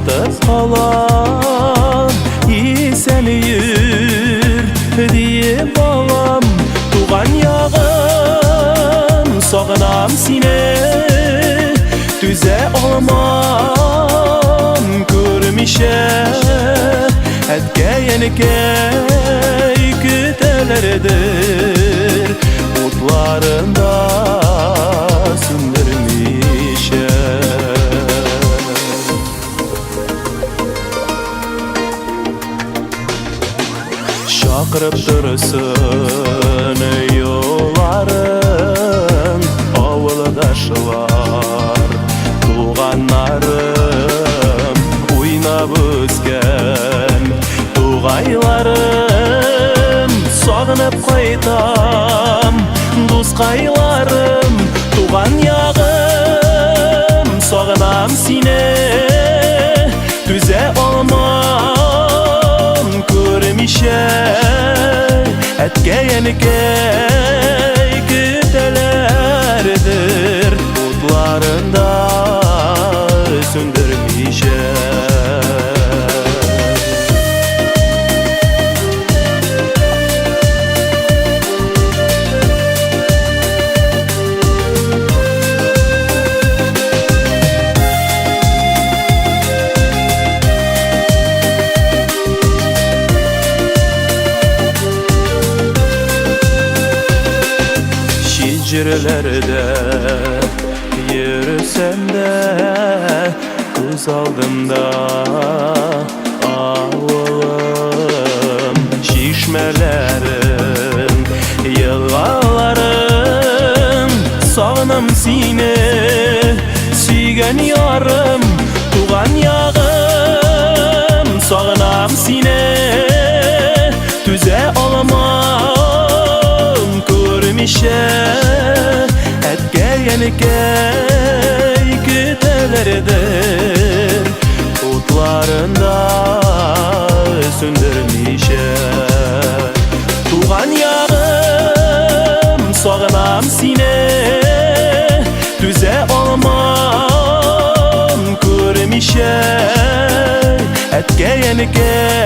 Satıp kalan isen yür diye balam Tuğan yağım sağınam sine Düze olmam görmüşe Etke yenike kütelerdir Mutlarında sündürmüşe Şakırıp dursun yolların Avuldaşlar, tuğanlarım Uynab özgen tuğaylarım Sağınıp qaytam dusqaylarım Tuğan yağım sağınam sine Düze olmam görmüşe Etke yenike kütelerdir Mutlarında sündürmüşe Şicirlerde yürüsem de Kız aldımda ağlarım Şişmelerim, yıllarım Sağınam sine, süygen yarım Tuğan yağım, sağınam sine Düze olmam görmüşe Etke yenike kütelerdir Kutlarında sündürmüşe Tuğan yağım sağınam sine Düze olmam görmüşe Etke yenike